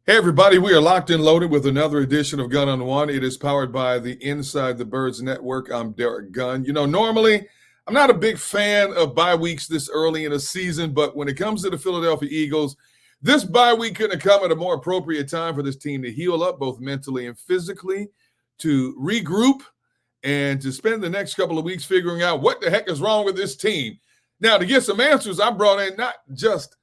Hey everybody, we are locked and loaded with another edition of Gun on One. It is powered by the Inside the Birds Network. I'm Derrick Gunn. Normally I'm not a big fan of bye weeks this early in a season, but when it comes to the Philadelphia Eagles, this bye week couldn't have come at a more appropriate time for this team to heal up both mentally and physically, to regroup, and to spend the next couple of weeks figuring out what the heck is wrong with this team. Now, to get some answers, I brought in not just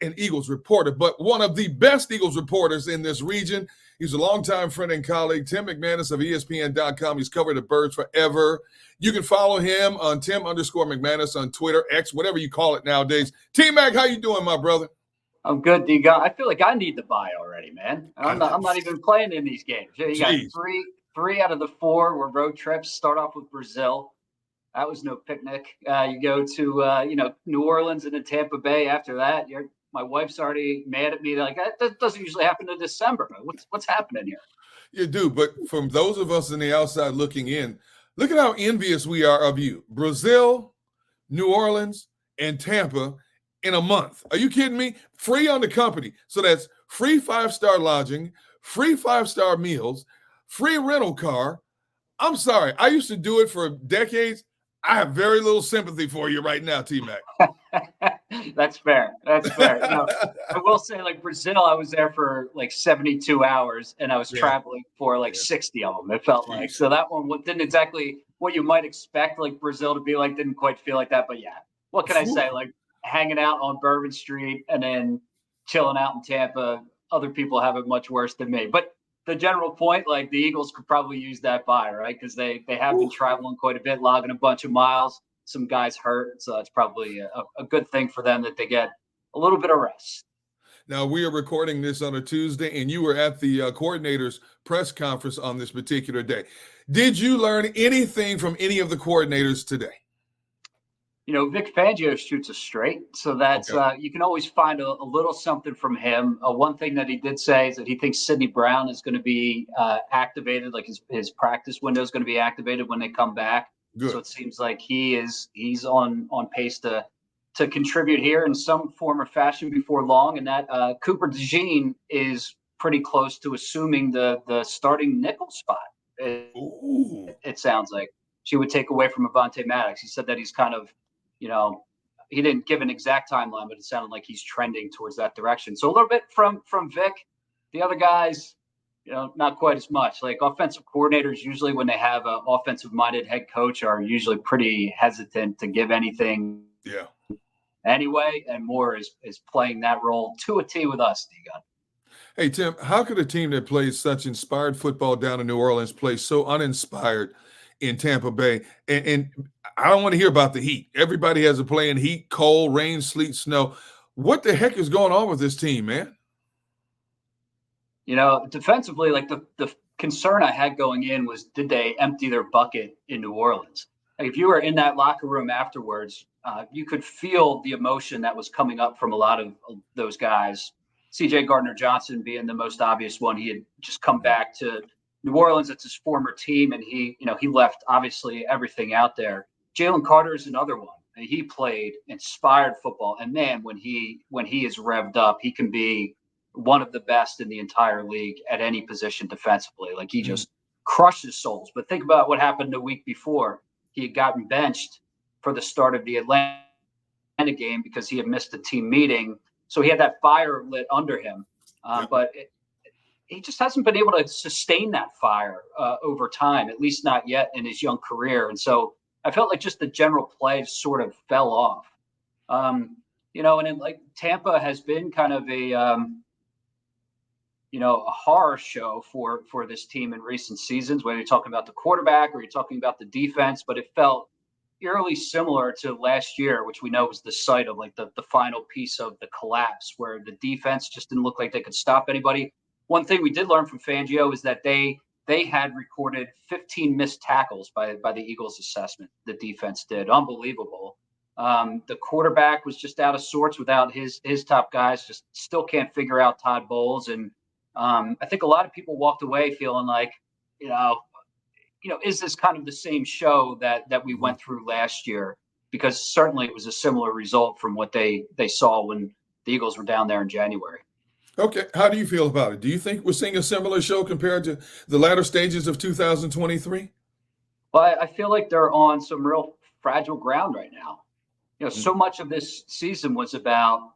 an Eagles reporter, but one of the best Eagles reporters in this region. He's a longtime friend and colleague, Tim McManus of ESPN.com. He's covered the Birds forever. You can follow him on Tim_McManus on Twitter, X, whatever you call it nowadays. T-Mac, how you doing, my brother? I'm good, D. I feel like I need the bye already, man. I'm not even playing in these games. You got three out of the four were road trips. Start off with Brazil. That was no picnic. You go to New Orleans and then Tampa Bay. After that, my wife's already mad at me. Like, that doesn't usually happen in December. What's happening here? You do, but from those of us on the outside looking in, look at how envious we are of you. Brazil, New Orleans, and Tampa in a month. Are you kidding me? Free on the company. So that's free 5-star lodging, free 5-star meals, free rental car. I'm sorry. I used to do it for decades. I have very little sympathy for you right now, T-Mac. That's fair. I will say, like, Brazil, I was there for like 72 hours and I was traveling for like 60 of them. It felt like. So that one didn't exactly what you might expect like Brazil to be like, didn't quite feel like that. But yeah, what can I say? Like, hanging out on Bourbon Street and then chilling out in Tampa. Other people have it much worse than me. But the general point, like, the Eagles could probably use that bye, right? Because they have been traveling quite a bit, logging a bunch of miles. Some guys hurt, so it's probably a good thing for them that they get a little bit of rest. Now, we are recording this on a Tuesday, and you were at the coordinators' press conference on this particular day. Did you learn anything from any of the coordinators today? Vic Fangio shoots us straight, so that's you can always find a little something from him. One thing that he did say is that he thinks Sidney Brown is going to be activated, like his practice window is going to be activated when they come back. Good. So it seems like he's on pace to contribute here in some form or fashion before long, and that Cooper DeJean is pretty close to assuming the starting nickel spot. It sounds like she would take away from Avonte Maddox. He said that he's kind of, he didn't give an exact timeline, but it sounded like he's trending towards that direction. So a little bit from Vic. The other guys, not quite as much. Like, offensive coordinators, usually when they have an offensive-minded head coach, are usually pretty hesitant to give anything anyway, and Moore is playing that role to a T with us, D-Gun. Hey, Tim, how could a team that plays such inspired football down in New Orleans play so uninspired in Tampa Bay? And I don't want to hear about the heat. Everybody has a play in heat, cold, rain, sleet, snow. What the heck is going on with this team, man? Defensively, like, the concern I had going in was, did they empty their bucket in New Orleans? Like, if you were in that locker room afterwards, you could feel the emotion that was coming up from a lot of those guys. C.J. Gardner-Johnson being the most obvious one. He had just come back to New Orleans. It's his former team, and he left obviously everything out there. Jalen Carter is another one. He played inspired football, and man, when he is revved up, he can be one of the best in the entire league at any position defensively. Like, he just crushes souls. But think about what happened the week before. He had gotten benched for the start of the Atlanta game because he had missed a team meeting. So he had that fire lit under him. But he just hasn't been able to sustain that fire over time, at least not yet in his young career. And so I felt like just the general play sort of fell off. And then, like, Tampa has been kind of a horror show for this team in recent seasons, whether you're talking about the quarterback or you're talking about the defense, but it felt eerily similar to last year, which we know was the site of, like, the final piece of the collapse, where the defense just didn't look like they could stop anybody. One thing we did learn from Fangio is that they had recorded 15 missed tackles by the Eagles assessment. The defense did. Unbelievable. The quarterback was just out of sorts without his top guys, just still can't figure out Todd Bowles. And I think a lot of people walked away feeling like, is this kind of the same show that we went through last year? Because certainly it was a similar result from what they saw when the Eagles were down there in January. Okay, how do you feel about it? Do you think we're seeing a similar show compared to the latter stages of 2023? Well, I feel like they're on some real fragile ground right now. So much of this season was about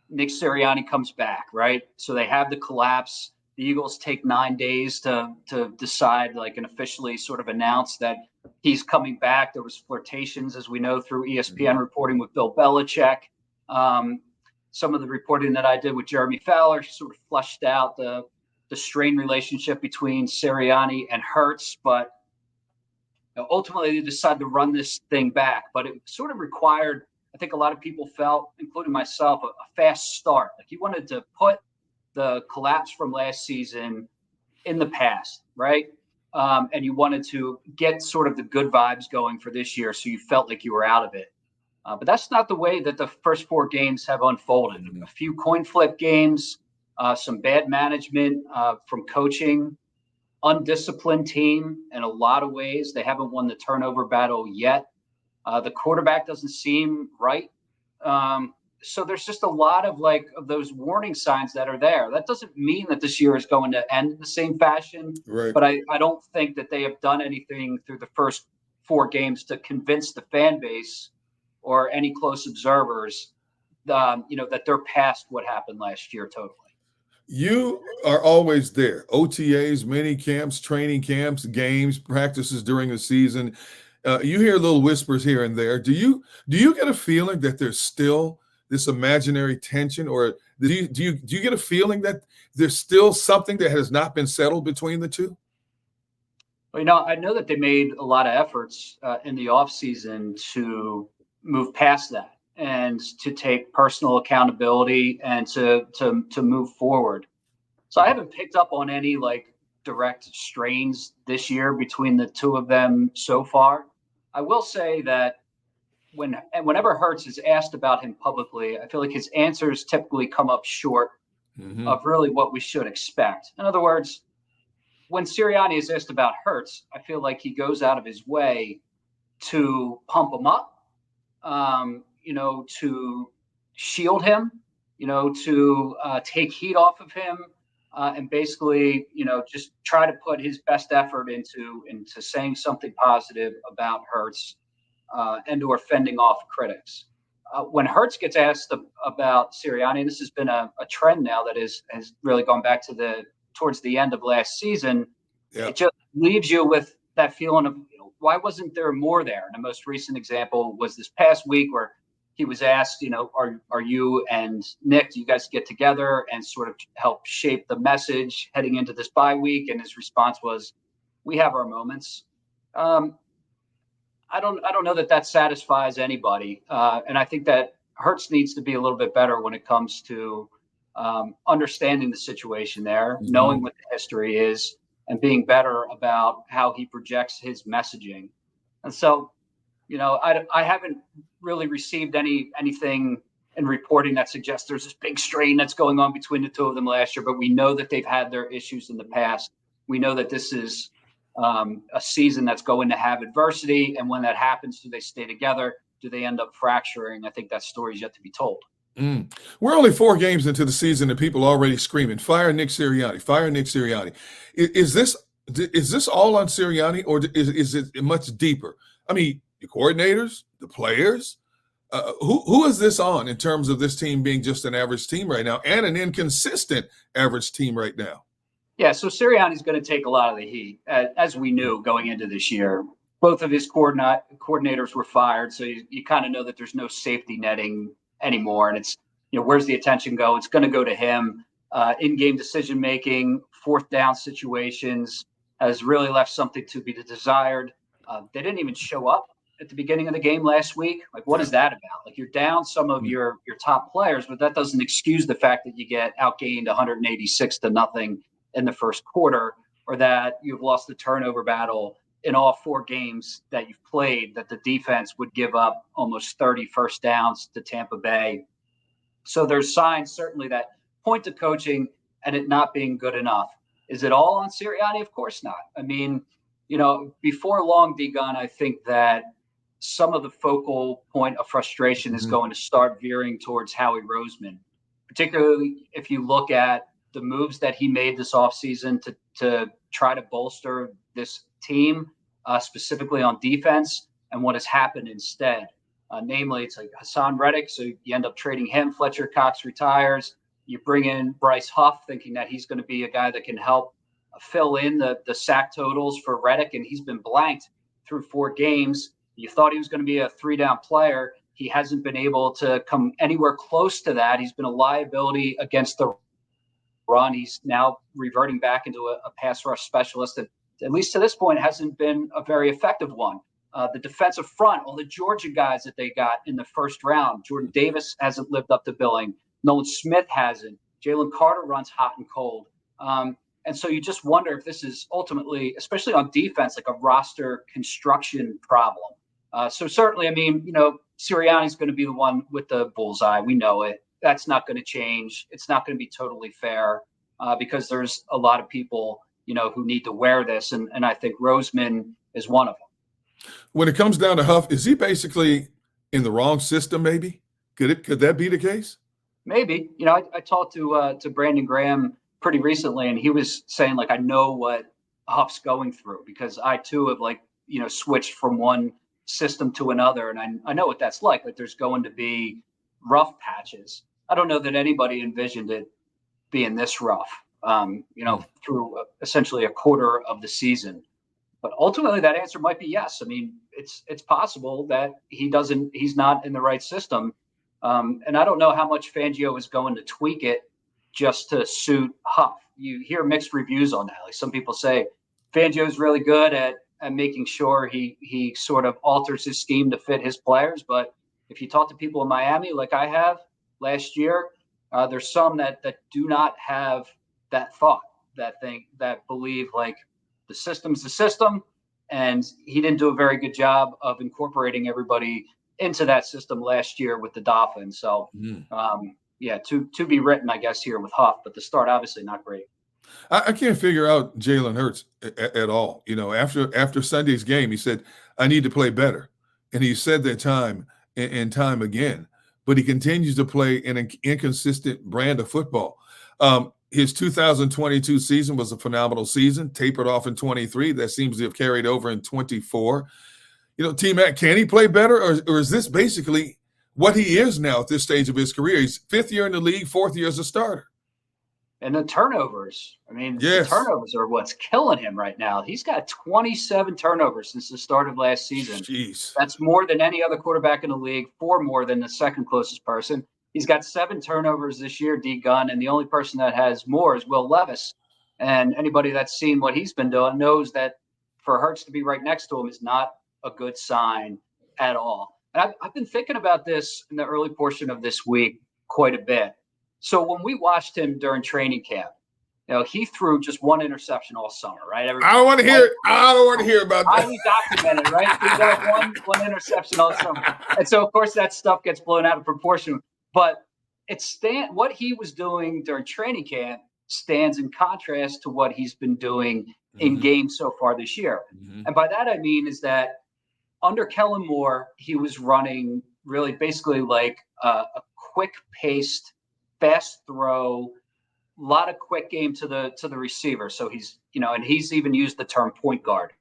Nick Sirianni comes back, right? So they have the collapse. The Eagles take 9 days to decide, like, and officially sort of announce that he's coming back. There was flirtations, as we know, through ESPN reporting with Bill Belichick. Um, some of the reporting that I did with Jeremy Fowler sort of flushed out the strained relationship between Sirianni and Hurts, but ultimately they decided to run this thing back. But it sort of required, I think a lot of people felt, including myself, a fast start. Like, you wanted to put the collapse from last season in the past, right? And you wanted to get sort of the good vibes going for this year, so you felt like you were out of it. But that's not the way that the first four games have unfolded. A few coin flip games, some bad management from coaching, undisciplined team in a lot of ways. They haven't won the turnover battle yet. The quarterback doesn't seem right. So there's just a lot of those warning signs that are there. That doesn't mean that this year is going to end in the same fashion. Right. But I don't think that they have done anything through the first four games to convince the fan base or any close observers, that they're past what happened last year totally. You are always there. OTAs, mini camps, training camps, games, practices during the season. You hear little whispers here and there. Do you get a feeling that there's still this imaginary tension, or do you get a feeling that there's still something that has not been settled between the two? Well, I know that they made a lot of efforts in the offseason to move past that and to take personal accountability and to move forward. So I haven't picked up on any direct strains this year between the two of them so far. I will say that whenever Hurts is asked about him publicly, I feel like his answers typically come up short of really what we should expect. In other words, when Sirianni is asked about Hurts, I feel like he goes out of his way to pump him up, to shield him, to take heat off of him, and basically, just try to put his best effort into saying something positive about Hurts, and or fending off critics. When Hurts gets asked about Sirianni, and this has been a trend now that has really gone back to towards the end of last season, It just leaves you with that feeling of, why wasn't there more there? And the most recent example was this past week where he was asked, are you and Nick, do you guys get together and sort of help shape the message heading into this bye week? And his response was, we have our moments. I don't know that satisfies anybody. And I think that Hurts needs to be a little bit better when it comes to understanding the situation there, knowing what the history is, and being better about how he projects his messaging. And so, I haven't really received anything in reporting that suggests there's this big strain that's going on between the two of them last year, but we know that they've had their issues in the past. We know that this is a season that's going to have adversity. And when that happens, do they stay together? Do they end up fracturing? I think that story is yet to be told. We're only 4 games into the season and people are already screaming, fire Nick Sirianni, fire Nick Sirianni. Is this all on Sirianni, or is it much deeper? I mean, the coordinators, the players, who is this on in terms of this team being just an average team right now and an inconsistent average team right now? Yeah, so Sirianni's going to take a lot of the heat, as we knew going into this year. Both of his coordinators were fired, so you kind of know that there's no safety netting anymore. And it's, where's the attention go? It's going to go to him. In-game decision-making, fourth down situations has really left something to be desired. They didn't even show up at the beginning of the game last week. What is that about? You're down some of your top players, but that doesn't excuse the fact that you get outgained 186-0 in the first quarter, or that you've lost the turnover battle in all 4 games that you've played, that the defense would give up almost 30 first downs to Tampa Bay. So there's signs certainly that point to coaching and it not being good enough. Is it all on Sirianni? Of course not. I mean, before long, D-Gun, I think that some of the focal point of frustration is going to start veering towards Howie Roseman, particularly if you look at the moves that he made this offseason to try to bolster this team, specifically on defense, and what has happened instead. Namely, it's like Hassan Reddick, so you end up trading him. Fletcher Cox retires. You bring in Bryce Huff, thinking that he's going to be a guy that can help fill in the sack totals for Reddick, and he's been blanked through 4 games. You thought he was going to be a 3-down player. He hasn't been able to come anywhere close to that. He's been a liability against the run. He's now reverting back into a pass rush specialist that, at least to this point, hasn't been a very effective one. The defensive front, all the Georgia guys that they got in the first round, Jordan Davis hasn't lived up to billing. Nolan Smith hasn't. Jalen Carter runs hot and cold. And so you just wonder if this is ultimately, especially on defense, like a roster construction problem. So certainly, I mean, Sirianni's going to be the one with the bullseye. We know it. That's not going to change. It's not going to be totally fair because there's a lot of people, who need to wear this. And I think Roseman is one of them. When it comes down to Huff, is he basically in the wrong system, maybe? Could that be the case? Maybe. I talked to Brandon Graham pretty recently, and he was saying, like, I know what Huff's going through because I, too, have, switched from one system to another. And I know what that's like. Like, there's going to be rough patches. I don't know that anybody envisioned it being this rough, through essentially a quarter of the season. But ultimately, that answer might be yes. I mean, it's possible that he's not in the right system. And I don't know how much Fangio is going to tweak it just to suit Huff. You hear mixed reviews on that. Like, some people say Fangio is really good at making sure he sort of alters his scheme to fit his players. But if you talk to people in Miami, like I have last year, there's some that do not have that thought, that believe like the system's the system, and he didn't do a very good job of incorporating everybody into that system last year with the Dolphins. So, to be written, I guess, here with Huff, but the start obviously not great. I can't figure out Jalen Hurts at all. After Sunday's game, he said, "I need to play better," and he said that time and time again. But he continues to play an inconsistent brand of football. His 2022 season was a phenomenal season, tapered off in 23. That seems to have carried over in 24. T-Mac, can he play better, or is this basically what he is now at this stage of his career? He's 5th year in the league, 4th year as a starter. And the turnovers, yes. The turnovers are what's killing him right now. He's got 27 turnovers since the start of last season. Jeez. That's more than any other quarterback in the league, 4 more than the second closest person. He's got 7 turnovers this year, D. Gunn, and the only person that has more is Will Levis. And anybody that's seen what he's been doing knows that for Hurts to be right next to him is not a good sign at all. And I've been thinking about this in the early portion of this week quite a bit. So when we watched him during training camp, he threw just 1 interception all summer, right? I don't want to hear it. I don't want to hear about that. Highly documented, right? He got one interception all summer. And so, of course, that stuff gets blown out of proportion. But what he was doing during training camp stands in contrast to what he's been doing in games so far this year. And by that I mean is that under Kellen Moore, he was running really basically like a quick-paced, fast throw, a lot of quick game to the receiver. So he's, and he's even used the term point guard.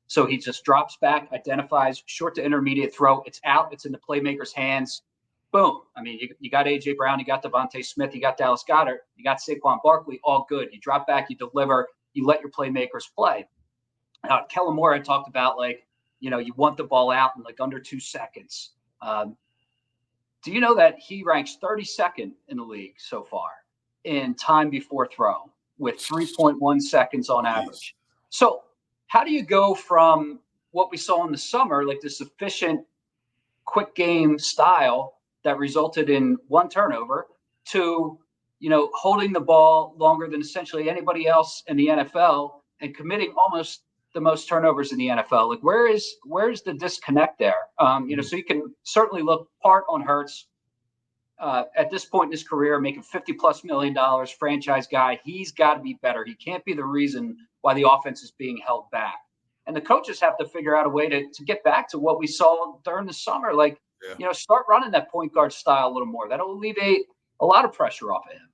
So he just drops back, identifies short to intermediate throw. It's out. It's in the playmaker's hands. Boom. You got A.J. Brown, you got Devontae Smith, you got Dallas Goedert, you got Saquon Barkley, all good. You drop back, you deliver, you let your playmakers play. Kellen Moore had talked about, you want the ball out in under 2 seconds. Do you know that he ranks 32nd in the league so far in time before throw with 3.1 seconds on average? So how do you go from what we saw in the summer, like this efficient, quick game style that resulted in 1 turnover, to, holding the ball longer than essentially anybody else in the NFL and committing almost the most turnovers in the NFL? Like, where's the disconnect there? So you can certainly look part on Hurts at this point in his career, making $50+ million, franchise guy. He's got to be better. He can't be the reason why the offense is being held back. And the coaches have to figure out a way to get back to what we saw during the summer. Start running that point guard style a little more. That'll alleviate a lot of pressure off of him.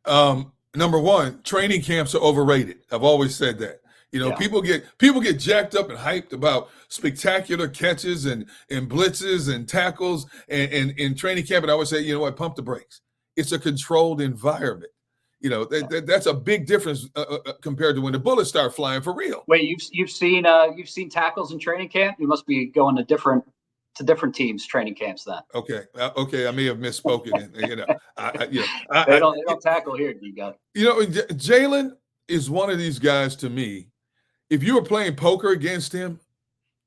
Number one, training camps are overrated. I've always said that. Yeah. People get jacked up and hyped about spectacular catches and blitzes and tackles and in training camp. And I always say, you know what, pump the brakes. It's a controlled environment. That's a big difference compared to when the bullets start flying for real. Wait, you've seen tackles in training camp? You must be going to different teams' training camps then. Okay, I may have misspoken. They don't tackle here, D-Gun. Jalen is one of these guys to me. If you were playing poker against him,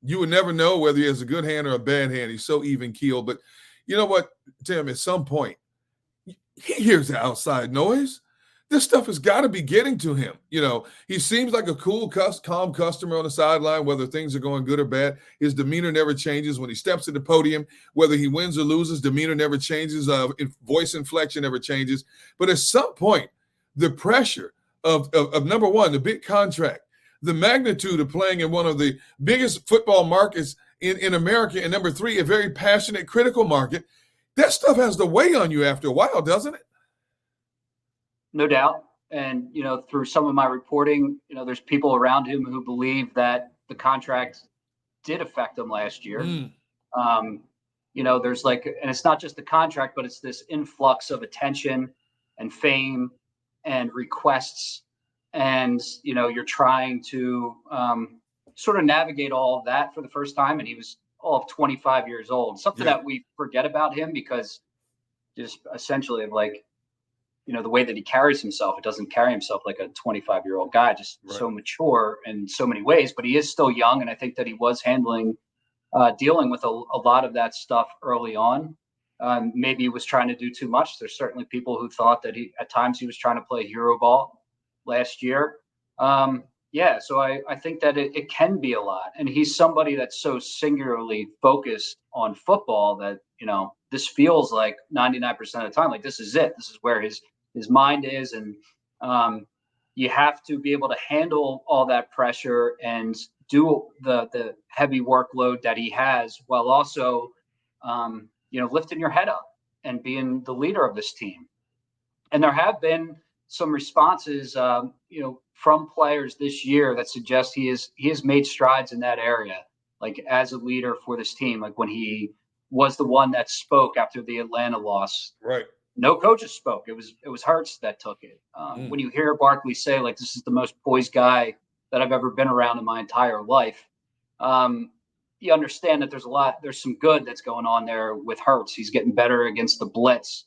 you would never know whether he has a good hand or a bad hand. He's so even keeled. But you know what, Tim? At some point, he hears the outside noise. This stuff has got to be getting to him. He seems like a cool, calm customer on the sideline, whether things are going good or bad. His demeanor never changes. When he steps to the podium, whether he wins or loses, demeanor never changes. Voice inflection never changes. But at some point, the pressure of number one, the big contract, the magnitude of playing in one of the biggest football markets in America, and number three, a very passionate, critical market, that stuff has to weigh on you after a while, doesn't it? No doubt. And, through some of my reporting, there's people around him who believe that the contract did affect him last year. There's and it's not just the contract, but it's this influx of attention and fame and requests. And, you're trying to sort of navigate all of that for the first time. And he was all of 25 years old, something that we forget about him because just essentially of the way that he carries himself, it doesn't carry himself like a 25-year-old guy, just so mature in so many ways, but he is still young. And I think that he was dealing with a lot of that stuff early on. Maybe he was trying to do too much. There's certainly people who thought that at times he was trying to play hero ball last year. So I think that it can be a lot. And he's somebody that's so singularly focused on football that, this feels like 99% of the time, like this is it. This is where his mind is. And you have to be able to handle all that pressure and do the heavy workload that he has while also, lifting your head up and being the leader of this team. And there have been some responses, from players this year that suggest he has made strides in that area, like as a leader for this team, like when he was the one that spoke after the Atlanta loss. Right. No coaches spoke. It was Hurts that took it. When you hear Barkley say, like, this is the most poised guy that I've ever been around in my entire life, you understand that there's some good that's going on there with Hurts. He's getting better against the blitz.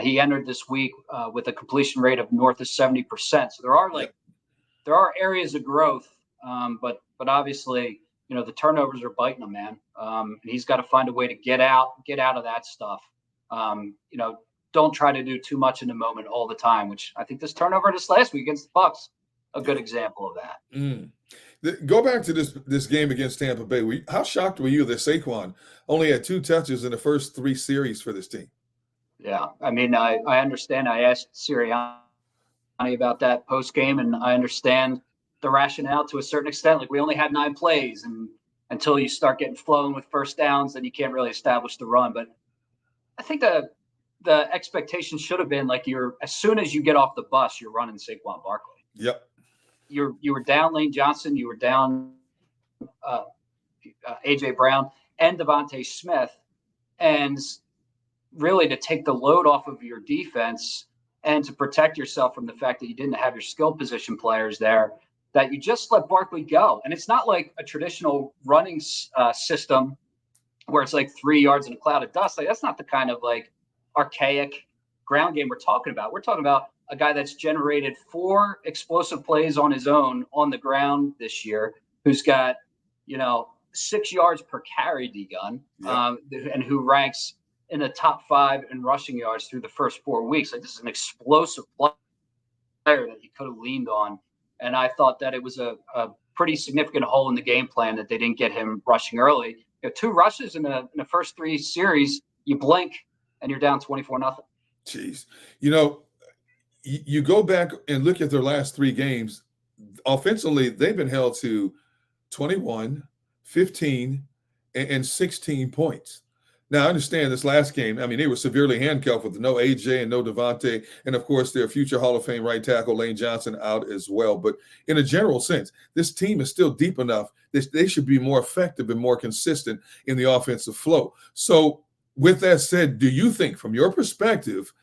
He entered this week with a completion rate of north of 70%. So there are areas of growth, but obviously, the turnovers are biting him, man. And he's got to find a way to get out of that stuff. Don't try to do too much in the moment all the time, which I think this turnover this last week against the Bucs, a good example of that. Go back to this game against Tampa Bay. How shocked were you that Saquon only had 2 touches in the first 3 series for this team? Yeah, I mean, I understand. I asked Sirianni about that post game, and I understand the rationale to a certain extent. Like, we only had 9 plays, and until you start getting flowing with first downs, then you can't really establish the run. But I think the expectation should have been as soon as you get off the bus, you're running Saquon Barkley. Yep. You were down Lane Johnson, you were down AJ Brown and Devontae Smith, and really to take the load off of your defense and to protect yourself from the fact that you didn't have your skill position players there, that you just let Barkley go. And it's not like a traditional running system where it's like 3 yards in a cloud of dust. Like, that's not the kind of archaic ground game we're talking about. We're talking about a guy that's generated 4 explosive plays on his own on the ground this year, who's got, 6 yards per carry, D-Gun, and who ranks in the top 5 in rushing yards through the first 4 weeks. Like, this is an explosive player that you could have leaned on. And I thought that it was a pretty significant hole in the game plan that they didn't get him rushing early. 2 rushes in the first 3 series, you blink and you're down 24-0. Jeez. You go back and look at their last 3 games. Offensively, they've been held to 21, 15, and 16 points. Now, I understand this last game. I mean, they were severely handcuffed with no AJ and no Devontae. And of course, their future Hall of Fame right tackle, Lane Johnson, out as well. But in a general sense, this team is still deep enough that they should be more effective and more consistent in the offensive flow. So, with that said, do you think, from your perspective,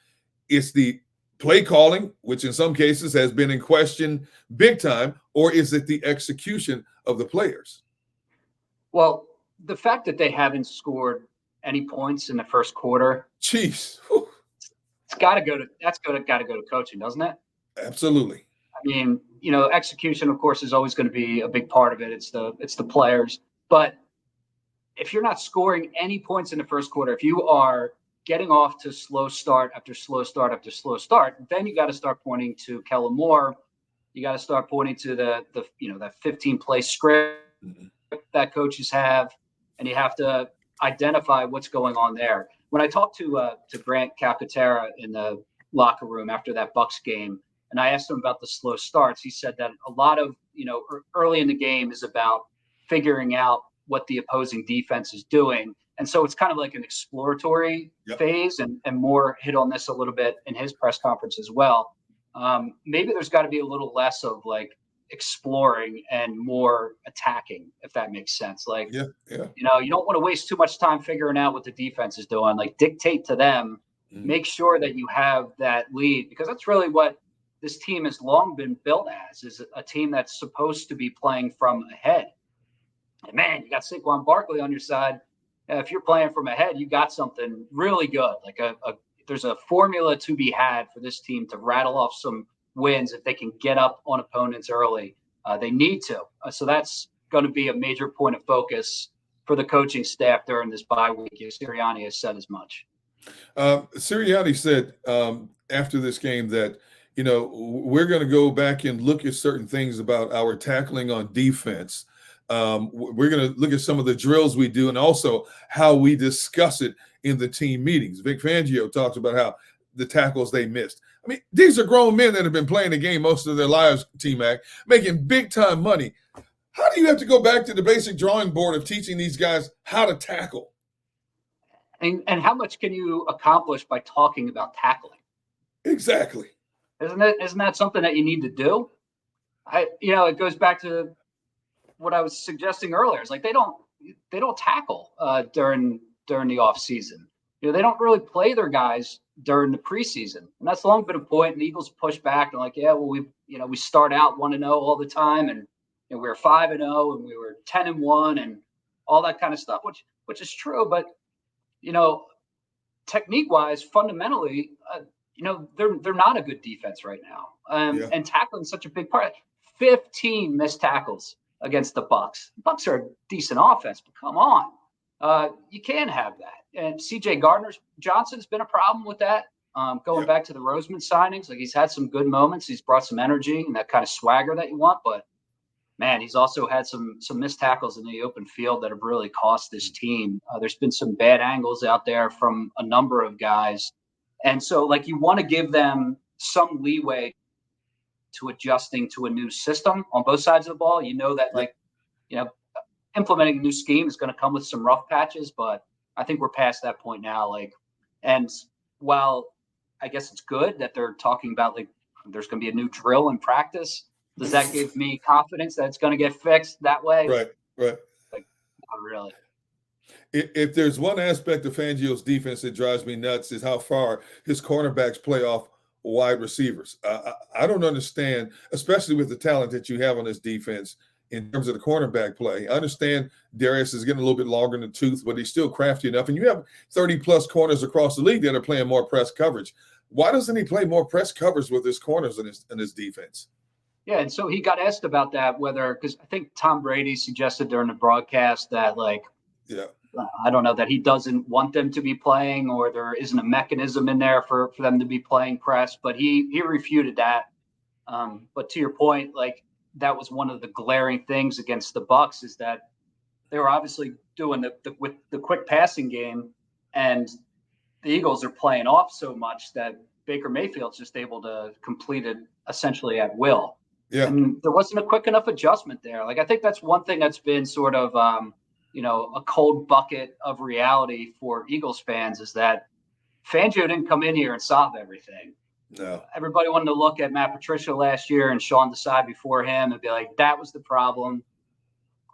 it's the play calling, which in some cases has been in question big time, or is it the execution of the players? Well, the fact that they haven't scored any points in the first quarter, Chiefs. it's got to go to coaching, doesn't it? Absolutely. I mean, execution, of course, is always going to be a big part of it. It's the players, but if you're not scoring any points in the first quarter, if you are getting off to slow start after slow start after slow start, then you got to start pointing to Kellen Moore. You got to start pointing to that 15 play script that coaches have, and you have to identify what's going on there. When I talked to Grant Calcaterra in the locker room after that Bucs game, and I asked him about the slow starts, he said that a lot of early in the game is about figuring out what the opposing defense is doing. And so it's kind of like an exploratory phase, and Moore hit on this a little bit in his press conference as well. Maybe there's got to be a little less of like exploring and more attacking, if that makes sense. Like, you don't want to waste too much time figuring out what the defense is doing. Like, dictate to them, make sure that you have that lead, because that's really what this team has long been built as, is a team that's supposed to be playing from ahead. And man, you got Saquon Barkley on your side. If you're playing from ahead, you got something really good. Like there's a formula to be had for this team to rattle off some wins if they can get up on opponents early. They need to. So that's going to be a major point of focus for the coaching staff during this bye week. Sirianni has said as much. Sirianni said after this game that, we're going to go back and look at certain things about our tackling on defense. We're going to look at some of the drills we do and also how we discuss it in the team meetings. Vic Fangio talks about how the tackles they missed. I mean, these are grown men that have been playing the game most of their lives, T-Mac, making big-time money. How do you have to go back to the basic drawing board of teaching these guys how to tackle? And how much can you accomplish by talking about tackling? Exactly. Isn't that something that you need to do? It goes back to what I was suggesting earlier. It's like they don't tackle during the off season. They don't really play their guys during the preseason, and that's long been a point. And the Eagles push back and like, we start out 1-0 all the time, and we were 5-0, and we were 10-1, and all that kind of stuff, which is true. But technique wise, fundamentally, they're not a good defense right now, and tackling is such a big part. 15 missed tackles against the Bucs. The Bucs are a decent offense, but come on, you can't have that. And C.J. Johnson's been a problem with that. Going back to the Roseman signings, like he's had some good moments. He's brought some energy and that kind of swagger that you want, but man, he's also had some missed tackles in the open field that have really cost this team. There's been some bad angles out there from a number of guys. And so, like, you want to give them some leeway to adjusting to a new system on both sides of the ball. That, implementing a new scheme is going to come with some rough patches, but I think we're past that point now. And while I guess it's good that they're talking about, like, there's going to be a new drill in practice, does that give me confidence that it's going to get fixed that way? Right. Like, not really. If there's one aspect of Fangio's defense that drives me nuts is how far his cornerbacks play off wide receivers. I don't understand, especially with the talent that you have on this defense in terms of the cornerback play. I understand Darius is getting a little bit longer in the tooth, but he's still crafty enough. And you have 30-plus corners across the league that are playing more press coverage. Why doesn't he play more press coverage with his corners in his defense? Yeah, and so he got asked about that, because I think Tom Brady suggested during the broadcast that, I don't know, that he doesn't want them to be playing, or there isn't a mechanism in there for them to be playing press, but he refuted that. But to your point, that was one of the glaring things against the Bucs, is that they were obviously doing the quick passing game, and the Eagles are playing off so much that Baker Mayfield's just able to complete it essentially at will. Yeah. And there wasn't a quick enough adjustment there. I think that's one thing that's been sort of a cold bucket of reality for Eagles fans is that Fangio didn't come in here and solve everything. No. Everybody wanted to look at Matt Patricia last year and Sean Desai before him and be like, that was the problem.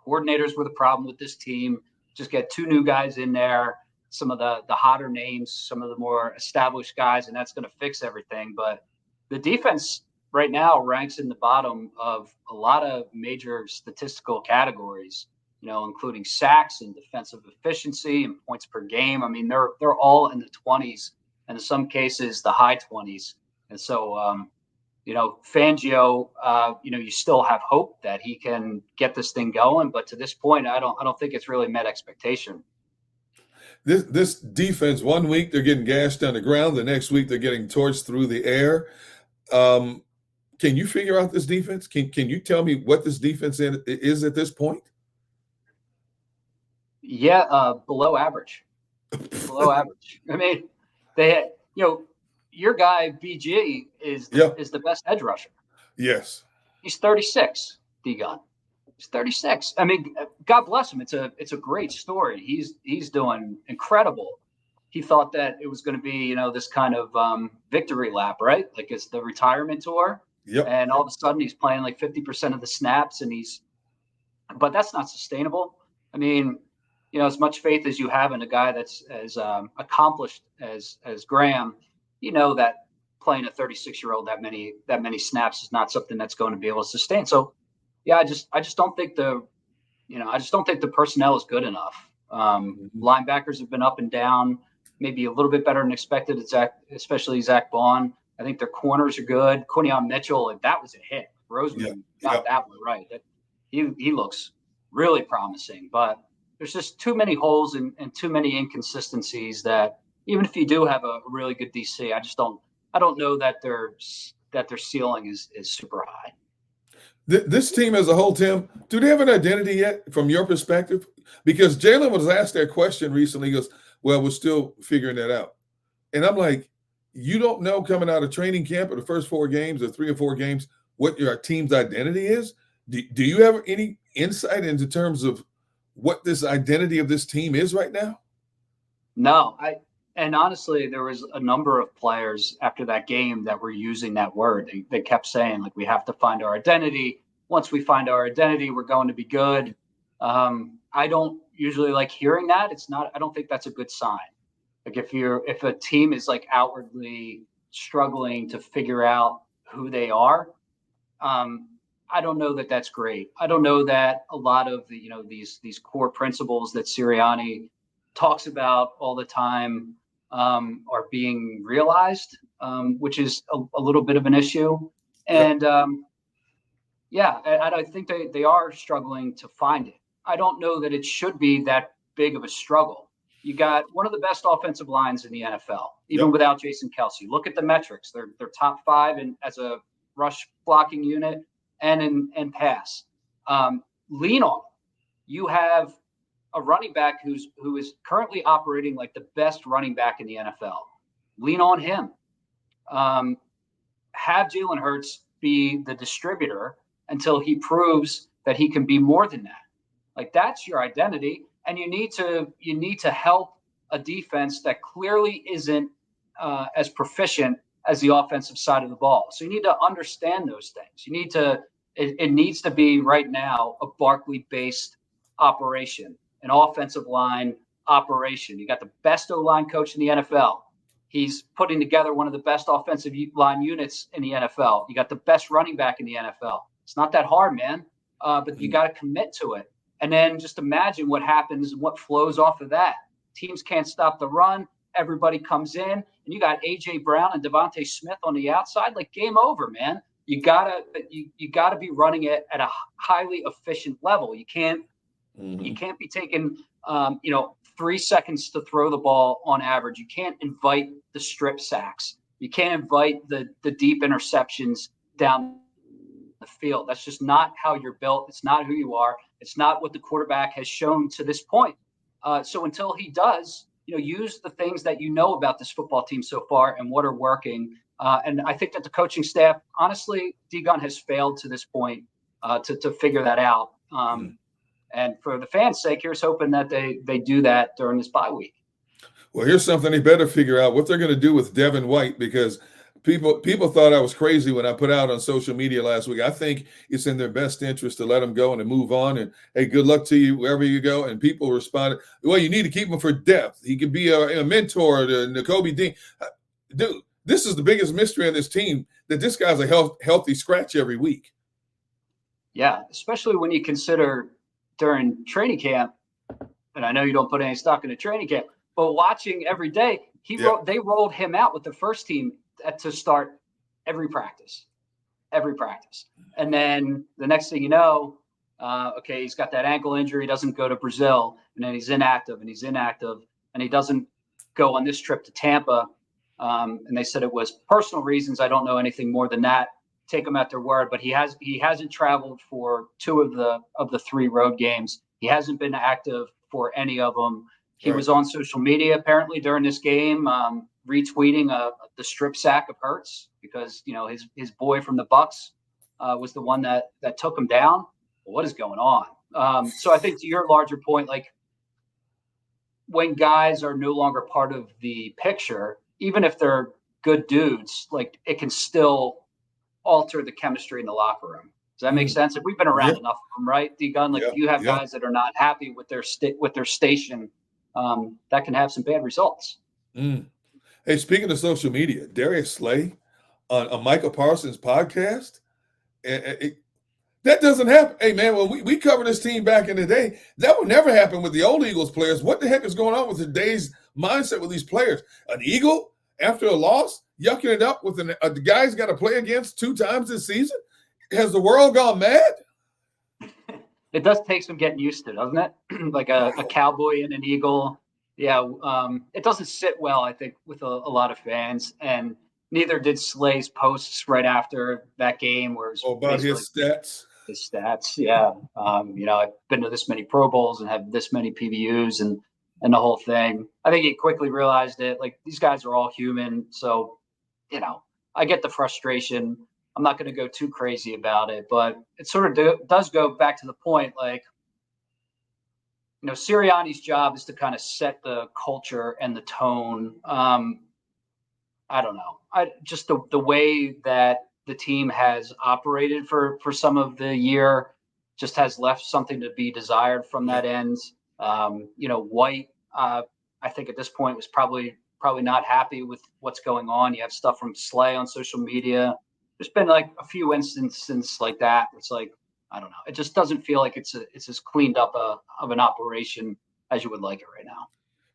Coordinators were the problem with this team. Just get 2 new guys in there, some of the hotter names, some of the more established guys, and that's going to fix everything. But the defense right now ranks in the bottom of a lot of major statistical categories, including sacks and defensive efficiency and points per game. I mean, they're all in the 20s and in some cases the high 20s. And so, Fangio, you still have hope that he can get this thing going, but to this point, I don't think it's really met expectation. This defense, one week they're getting gashed on the ground, the next week they're getting torched through the air. Can you figure out this defense? Can you tell me what this defense is at this point? Yeah, below average. Below average. I mean, they had, your guy BG is the best edge rusher. Yes. He's 36, D-Gun. He's 36. I mean, God bless him. It's a great story. He's doing incredible. He thought that it was going to be, this kind of victory lap, right? Like it's the retirement tour. Yep. And all of a sudden he's playing like 50% of the snaps but that's not sustainable. I mean, as much faith as you have in a guy that's as accomplished as Graham, that playing a 36-year-old that many snaps is not something that's going to be able to sustain. So, yeah, I just don't think the personnel is good enough. Linebackers have been up and down, maybe a little bit better than expected. Especially Zach Bond. I think their corners are good. Quinion Mitchell, that was a hit. Roseman got that one right. He looks really promising, but there's just too many holes and too many inconsistencies that even if you do have a really good DC, I don't know that their ceiling is super high. This team as a whole, Tim, do they have an identity yet from your perspective? Because Jalen was asked that question recently. He goes, well, we're still figuring that out. And I'm like, you don't know coming out of training camp or the first 4 games or 3 or 4 games what your team's identity is? Do you have any insight into terms of what this identity of this team is right now? No, and honestly, there was a number of players after that game that were using that word. They kept saying, like, we have to find our identity. Once we find our identity, we're going to be good. I don't usually like hearing that. I don't think that's a good sign. Like if a team is like outwardly struggling to figure out who they are, I don't know that that's great. I don't know that a lot of the, these core principles that Sirianni talks about all the time are being realized, which is a little bit of an issue. And I think they are struggling to find it. I don't know that it should be that big of a struggle. You got one of the best offensive lines in the NFL, even without Jason Kelce. Look at the metrics; they're top 5 as a rush blocking unit and in pass. Lean on. You have a running back who is currently operating like the best running back in the NFL. Lean on him. Have Jalen Hurts be the distributor until he proves that he can be more than that. Like that's your identity. And you need to help a defense that clearly isn't as proficient as the offensive side of the ball. So you need to understand those things. It needs to be right now a Barkley-based operation, an offensive line operation. You got the best O-line coach in the NFL. He's putting together one of the best offensive line units in the NFL. You got the best running back in the NFL. It's not that hard, man, but you got to commit to it. And then just imagine what happens and what flows off of that. Teams can't stop the run. Everybody comes in, and you got A.J. Brown and Devontae Smith on the outside. Like game over, man. You gotta be running it at a highly efficient level. You can't be taking 3 seconds to throw the ball on average. You can't invite the strip sacks. You can't invite the deep interceptions down the field. That's just not how you're built. It's not who you are. It's not what the quarterback has shown to this point. So until he does, use the things that you know about this football team so far and what are working. And I think that the coaching staff, honestly, D-Gun has failed to this point to figure that out. And for the fans' sake, here's hoping that they do that during this bye week. Well, here's something they better figure out what they're going to do with Devin White, because people thought I was crazy when I put out on social media last week. I think it's in their best interest to let him go and to move on. And hey, good luck to you wherever you go. And people responded, well, you need to keep him for depth. He could be a mentor to Nakobe Dean. Dude, this is the biggest mystery on this team, that this guy's a healthy scratch every week. Yeah, especially when you consider during training camp, and I know you don't put any stock in a training camp, but watching every day, they rolled him out with the first team to start every practice. And then the next thing you know, okay, he's got that ankle injury, he doesn't go to Brazil, and then he's inactive, and he doesn't go on this trip to Tampa. And they said it was personal reasons. I don't know anything more than that. Take him at their word, but he hasn't traveled for 2 of the 3 road games. He hasn't been active for any of them. He was on social media apparently during this game, retweeting the strip sack of Hurts, because his boy from the Bucks was the one that took him down. Well, what is going on? So I think to your larger point, like when guys are no longer part of the picture, even if they're good dudes, like it can still alter the chemistry in the locker room. Does that make sense? Like we've been around enough of them, right, D Gunn? Like if you have guys that are not happy with their station, that can have some bad results. Hey, speaking of social media, Darius Slay on Michael Parsons' podcast, that doesn't happen. Hey, man, when we covered this team back in the day, that would never happen with the old Eagles players. What the heck is going on with today's mindset with these players? An Eagle, after a loss, yucking it up with the guy's got to play against 2 times this season? Has the world gone mad? It does take some getting used to, doesn't it? Like a Cowboy and an Eagle. Yeah, it doesn't sit well, I think, with a lot of fans. And neither did Slay's posts right after that game, where about his stats. His stats, yeah. I've been to this many Pro Bowls and have this many PBUs and the whole thing. I think he quickly realized it. Like, these guys are all human. So, I get the frustration. I'm not going to go too crazy about it, but it sort of does go back to the point, like, Sirianni's job is to kind of set the culture and the tone. I don't know. Just the way that the team has operated for some of the year just has left something to be desired from that end. White, I think at this point was probably not happy with what's going on. You have stuff from Slay on social media. There's been like a few instances like that. It's like, I don't know. It just doesn't feel like it's as cleaned up of an operation as you would like it right now.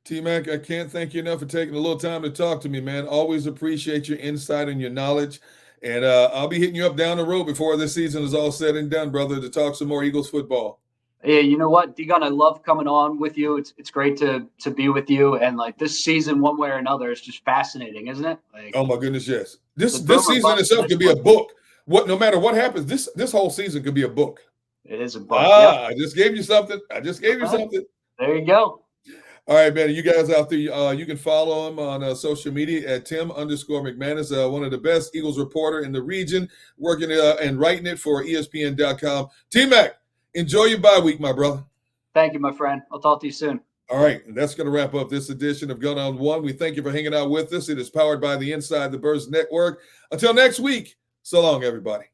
T-Mac, I can't thank you enough for taking a little time to talk to me, man. Always appreciate your insight and your knowledge. And I'll be hitting you up down the road before this season is all said and done, brother, to talk some more Eagles football. Yeah, you know what, D-Gun, I love coming on with you. It's great to be with you. And like this season, one way or another, is just fascinating, isn't it? Like, oh my goodness, yes. This season itself could be a book. No matter what happens, this whole season could be a book. It is a book. I just gave you something. There you go. All right, man. You guys out there, you can follow him on social media at Tim_McManus, one of the best Eagles reporter in the region, working and writing it for ESPN.com. T-Mac, enjoy your bye week, my brother. Thank you, my friend. I'll talk to you soon. All right, and that's going to wrap up this edition of Gun on One. We thank you for hanging out with us. It is powered by the Inside the Birds Network. Until next week, so long, everybody.